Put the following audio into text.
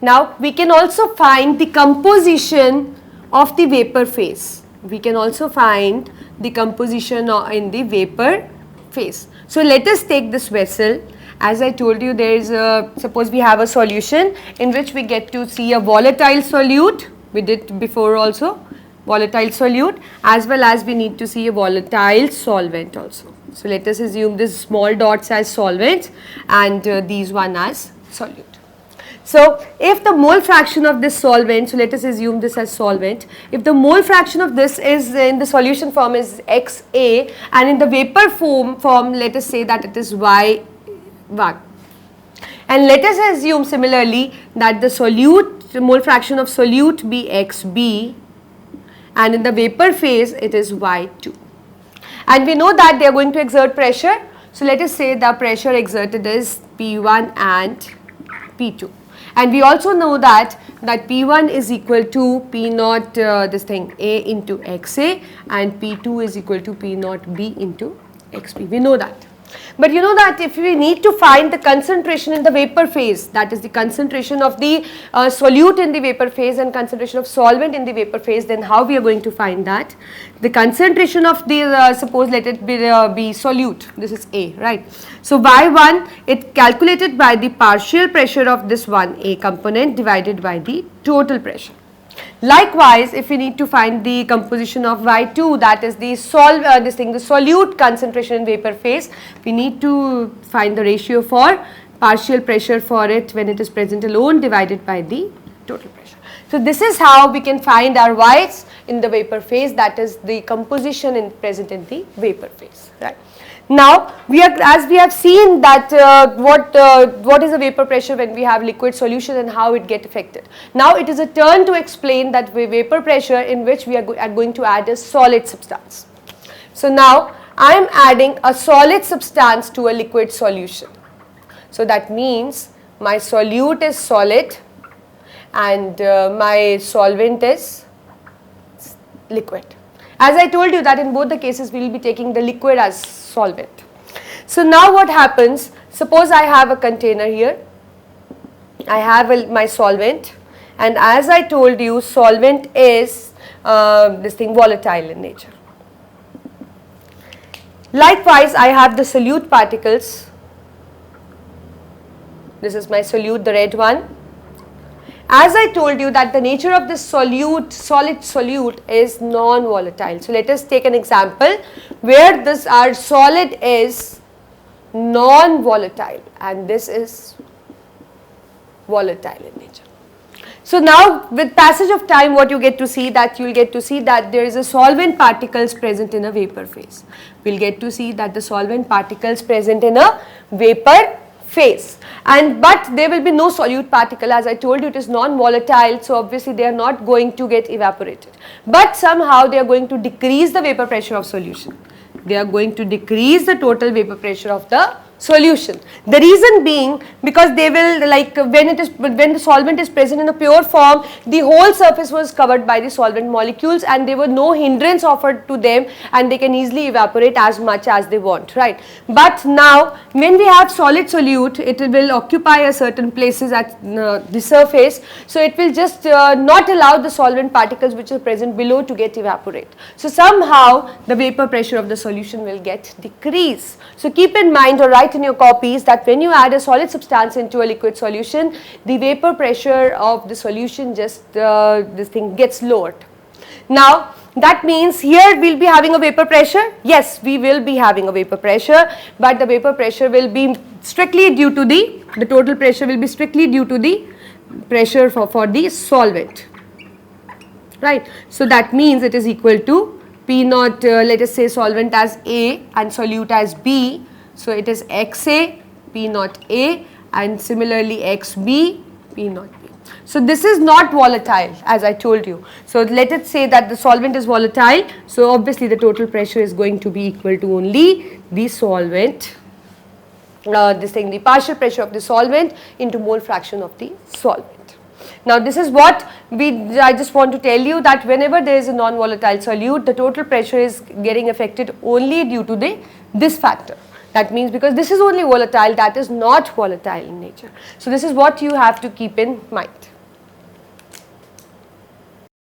Now we can also find the composition of the vapor phase. We can also find the composition in the vapor phase. So let us take this vessel. As I told you, there is a, suppose we have a solution in which we get to see a volatile solute. We did before also, volatile solute, as well as we need to see a volatile solvent also. So let us assume this small dots as solvent and these one as solute. So if the mole fraction of this solvent, so let us assume this as solvent, if the mole fraction of this is in the solution form is XA and in the vapor form let us say that it is Y1. And let us assume similarly that the solute, the mole fraction of solute be XB and in the vapor phase it is Y2. And we know that they are going to exert pressure. So let us say the pressure exerted is P1 and P2. And we also know that P1 is equal to P naught this thing A into XA and P2 is equal to P naught B into XB. We know that. But you know that if we need to find the concentration in the vapor phase, that is the concentration of the solute in the vapor phase and concentration of solvent in the vapor phase, then how we are going to find that? The concentration of the suppose let it be solute, this is A, right. So Y1 it calculated by the partial pressure of this 1A component divided by the total pressure. Likewise, if we need to find the composition of Y2, that is the the solute concentration in vapor phase, we need to find the ratio for partial pressure for it when it is present alone divided by the total pressure. So this is how we can find our Y's in the vapor phase, that is the composition present in the vapor phase, right. Now, as we have seen that what is the vapor pressure when we have liquid solution and how it get affected. Now, it is a turn to explain that vapor pressure in which we are going to add a solid substance. So, now I am adding a solid substance to a liquid solution. So, that means my solute is solid and my solvent is liquid. As I told you that in both the cases we will be taking the liquid as solvent. So now what happens, suppose I have a container here, I have my solvent and as I told you solvent is volatile in nature. Likewise I have the solute particles, this is my solute, the red one. As I told you that the nature of this solid solute is non-volatile. So let us take an example where this our solid is non-volatile and this is volatile in nature. So now with passage of time what you get to see that you will get to see that there is a solvent particles present in a vapor phase. We will get to see that the solvent particles present in a vapor phase, but there will be no solute particle. As I told you, it is non-volatile, so obviously they are not going to get evaporated, but somehow they are going to decrease the vapor pressure of solution. They are going to decrease the total vapor pressure of the solution. The reason being because they will, like when the solvent is present in a pure form, the whole surface was covered by the solvent molecules and there were no hindrance offered to them and they can easily evaporate as much as they want, right. But now when we have solid solute, it will occupy a certain places at the surface, so it will just not allow the solvent particles which are present below to get evaporate. So somehow the vapor pressure of the solution will get decreased. So keep in mind or write in your copies that when you add a solid substance into a liquid solution, the vapor pressure of the solution just this thing gets lowered. Now that means here we will be having a vapor pressure. Yes, we will be having a vapor pressure, but the vapor pressure will be strictly due to the total pressure will be strictly due to the pressure for the solvent, right. So that means it is equal to P naught, let us say solvent as A and solute as B. So it is XA, P naught A and similarly XB, P naught B. So this is not volatile as I told you. So let us say that the solvent is volatile. So obviously the total pressure is going to be equal to only the solvent, the partial pressure of the solvent into mole fraction of the solvent. Now this is what I just want to tell you that whenever there is a non-volatile solute, the total pressure is getting affected only due to this factor. That means because this is only volatile, that is not volatile in nature. So this is what you have to keep in mind.